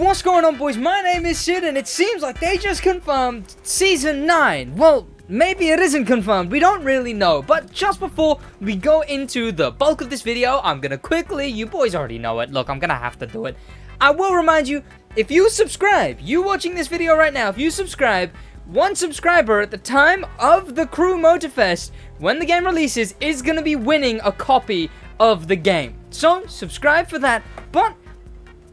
What's going on, boys? My name is Sid, and it seems like they just confirmed Season 9. Well, maybe it isn't confirmed. We don't really know. But just before we go into the bulk of this video, I'm gonna quickly, you boys already know it. Look, I'm gonna have to do it. I will remind you, if you subscribe, you watching this video right now, if you subscribe, one subscriber at the time of the Crew Motorfest, when the game releases, is gonna be winning a copy of the game. So, subscribe for that. But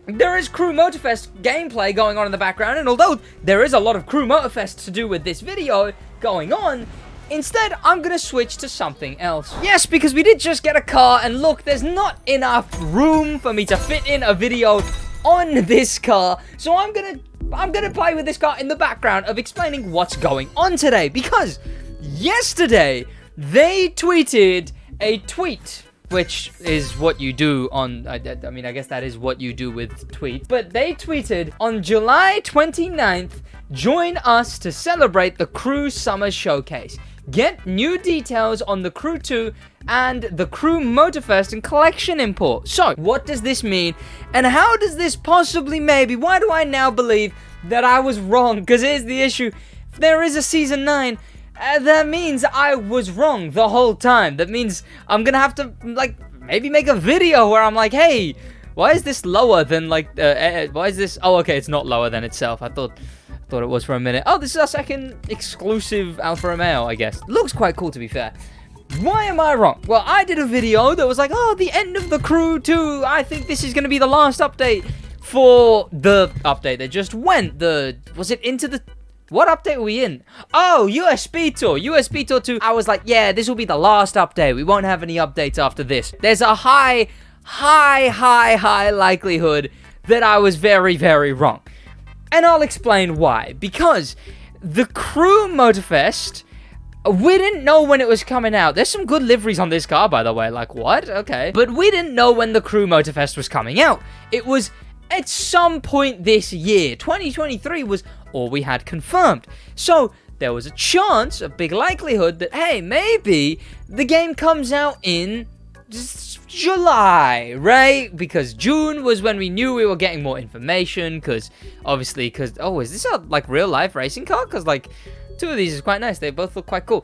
there is Crew Motorfest gameplay going on in the background, and although there is a lot of Crew Motorfest to do with this video going on, instead, I'm gonna switch to something else. Yes, because we did just get a car, and look, there's not enough room for me to fit in a video on this car, so I'm gonna play with this car in the background of explaining what's going on today, because yesterday, they tweeted a tweet, which is what you do on, I mean, I guess that is what you do with tweets. But they tweeted, on July 29th, join us to celebrate the Crew Summer Showcase. Get new details on the Crew 2 and the Crew Motorfest and collection import. So, what does this mean? And how does this possibly, why do I now believe that I was wrong? Because here's the issue. If there is a Season 9, that means I was wrong the whole time. That means I'm gonna have to, like, maybe make a video where I'm like, hey, why is this lower than, like, why is this, oh, okay, it's not lower than itself. I thought it was for a minute. Oh, this is our second exclusive Alfa Romeo, I guess. Looks quite cool, to be fair. Why am I wrong? Well, I did a video that was like, oh, the end of the Crew 2. I think this is gonna be the last update for the update that just went. Was it into the... What update were we in? Oh, USB Tour 2. I was like, yeah, this will be the last update. We won't have any updates after this. There's a high likelihood that I was very, very wrong. And I'll explain why. Because the Crew Motorfest, we didn't know when it was coming out. There's some good liveries on this car, by the way. Like, what? Okay. But we didn't know when the Crew Motorfest was coming out. It was at some point this year. 2023 was all we had confirmed. So there was a chance, a big likelihood that, hey, maybe the game comes out in July, right? Because June was when we knew we were getting more information, because obviously, oh, is this a, like, real life racing car? Because, like, two of these is quite nice. They both look quite cool.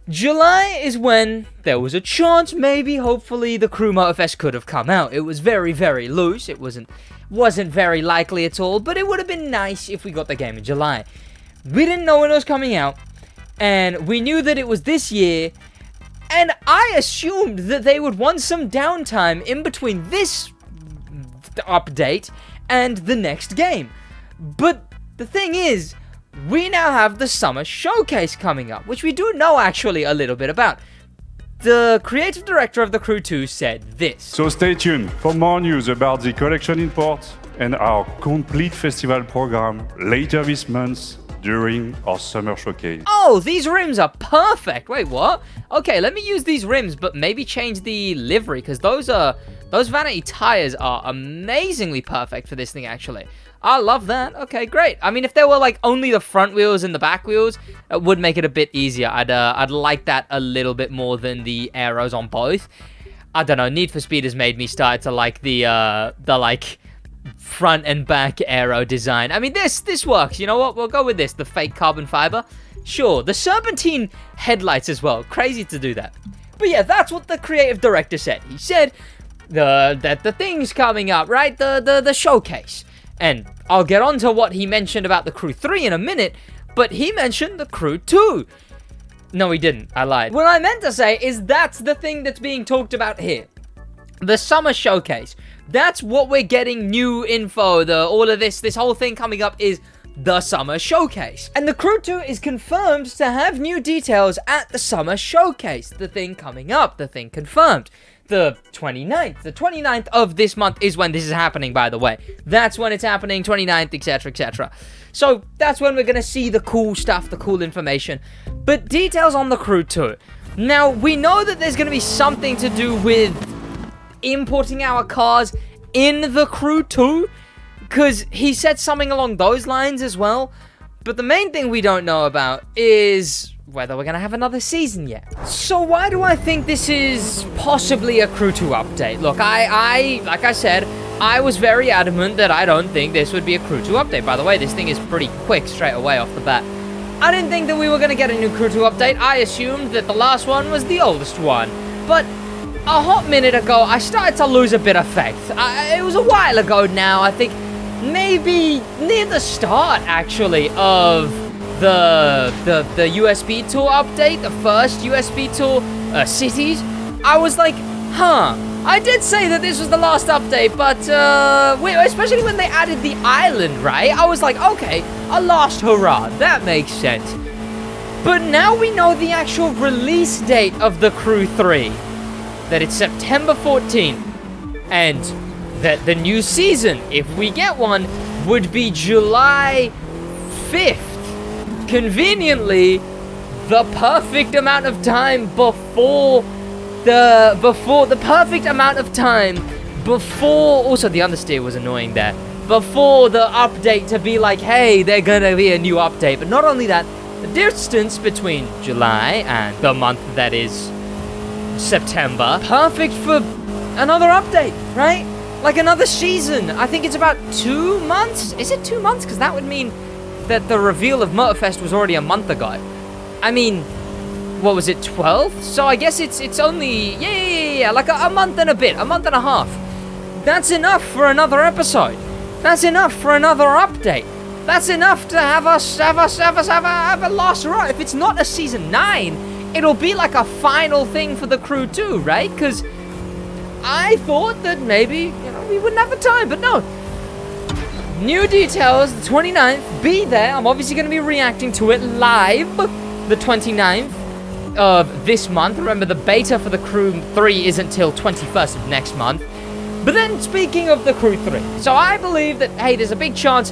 July is when there was a chance, maybe, hopefully, the Crew Motorfest could have come out. It was very, very loose. It wasn't very likely at all, but it would have been nice if we got the game in July. We didn't know when it was coming out, and we knew that it was this year, and I assumed that they would want some downtime in between this update and the next game. But the thing is, we now have the Summer Showcase coming up, which we do know actually a little bit about. The creative director of the Crew 2 said this. So stay tuned for more news about the collection import and our complete festival program later this month during our Summer Showcase. Oh, these rims are perfect. Wait, what? Okay, let me use these rims, but maybe change the livery, because those vanity tires are amazingly perfect for this thing, actually. I love that. Okay, great. I mean, if there were, like, only the front wheels and the back wheels, it would make it a bit easier. I'd like that a little bit more than the arrows on both. I don't know. Need for Speed has made me start to like the like, front and back aero design. I mean, this works. You know what? We'll go with this. The fake carbon fiber. Sure. The serpentine headlights as well. Crazy to do that. But yeah, that's what the creative director said. He said that the thing's coming up, right? The showcase. And I'll get on to what he mentioned about the Crew 3 in a minute, but he mentioned the Crew 2. No, he didn't. I lied. What I meant to say is that's the thing that's being talked about here. The Summer Showcase. That's what we're getting new info. All of this whole thing coming up is the Summer Showcase. And the Crew 2 is confirmed to have new details at the Summer Showcase. The thing coming up. The thing confirmed. The 29th. The 29th of this month is when this is happening, by the way. That's when it's happening, 29th, etc., etc. So, that's when we're going to see the cool stuff, the cool information. But details on the Crew 2. Now, we know that there's going to be something to do with importing our cars in the Crew 2, because he said something along those lines as well. But the main thing we don't know about is whether we're going to have another season yet. So why do I think this is possibly a Crew 2 update? Look, like I said, I was very adamant that I don't think this would be a Crew 2 update. By the way, this thing is pretty quick straight away off the bat. I didn't think that we were going to get a new Crew 2 update. I assumed that the last one was the oldest one. But a hot minute ago, I started to lose a bit of faith. It was a while ago now, I think maybe near the start, actually, of the USB tour update, the first USB tour, cities. I was like, huh. I did say that this was the last update, but, especially when they added the island, right? I was like, okay, a last hurrah. That makes sense. But now we know the actual release date of the Crew 3. That it's September 14th. And that the new season, if we get one, would be July 5th. Conveniently, the perfect amount of time before the perfect amount of time before, also the understeer was annoying there, before the update to be like, hey, they're gonna be a new update. But not only that, the distance between July and the month that is September, perfect for another update, right? Like another season. I think it's about 2 months. Is it 2 months? Because that would mean that the reveal of Motorfest was already a month ago. I mean, what was it, 12th? So I guess it's only, yeah, like a month and a bit, a month and a half. That's enough for another episode. That's enough for another update. That's enough to have us have a last run. If it's not a season 9, it'll be like a final thing for the Crew 2, right? Because I thought that maybe, we wouldn't have the time, but no. New details, the 29th, be there. I'm obviously going to be reacting to it live the 29th. Of this month. Remember, the beta for the Crew 3 isn't till 21st of next month. But then, speaking of the Crew 3, so I believe that, hey, there's a big chance,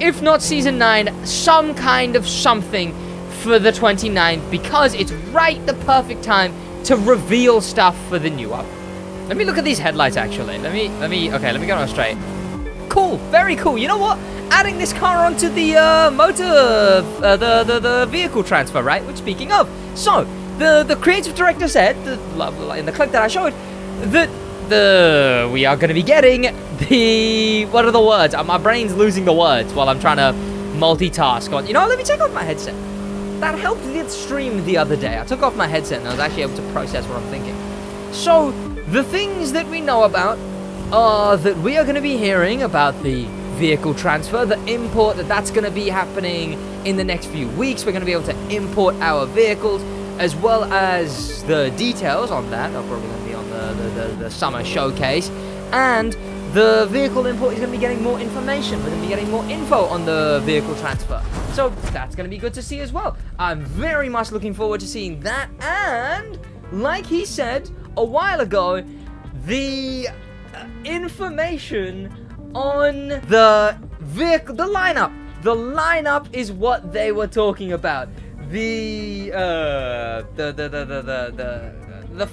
if not Season 9, some kind of something for the 29th, because it's right the perfect time to reveal stuff for the new up. Let me look at these headlights, actually. Let me get on straight. Cool, very cool. You know what? Adding this car onto the the vehicle transfer, right? Which, speaking of, so the creative director said in the clip that I showed that we are going to be getting the, what are the words? My brain's losing the words while I'm trying to multitask on. Let me take off my headset. That helped the stream the other day. I took off my headset and I was actually able to process what I'm thinking. So the things that we know about are that we are going to be hearing about the vehicle transfer, the import, that's going to be happening in the next few weeks. We're going to be able to import our vehicles, as well as the details on that are probably going to be on the summer showcase. And the vehicle import is going to be getting more information. We're going to be getting more info on the vehicle transfer. So that's going to be good to see as well. I'm very much looking forward to seeing that. And like he said a while ago, the information on the vehicle, the lineup. The lineup is what they were talking about. The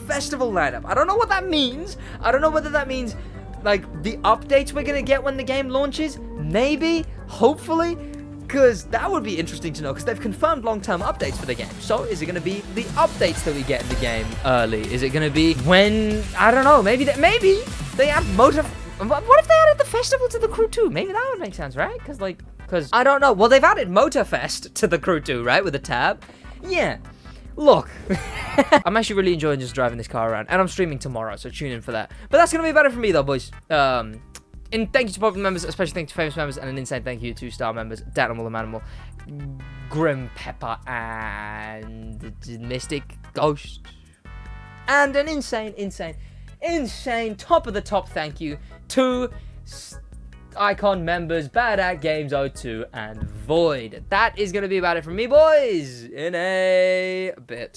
festival lineup. I don't know what that means. I don't know whether that means like the updates we're gonna get when the game launches. Maybe, hopefully, because that would be interesting to know. Because they've confirmed long-term updates for the game. So is it gonna be the updates that we get in the game early? Is it gonna be when, I don't know. Maybe they add motor. What if they added the festival to the Crew 2? Maybe that would make sense, right? Because I don't know. Well, they've added Motorfest to the Crew 2, right? With a tab. Yeah. Look. I'm actually really enjoying just driving this car around. And I'm streaming tomorrow, so tune in for that. But that's going to be about it for me, though, boys. And thank you to popular members, especially thank you to famous members, and an insane thank you to star members, Danimal, Grim Pepper, and Mystic Ghost. And an insane top of the top thank you to Icon members, Bad at Games 02 and Void. That is going to be about it from me, boys, in a bit.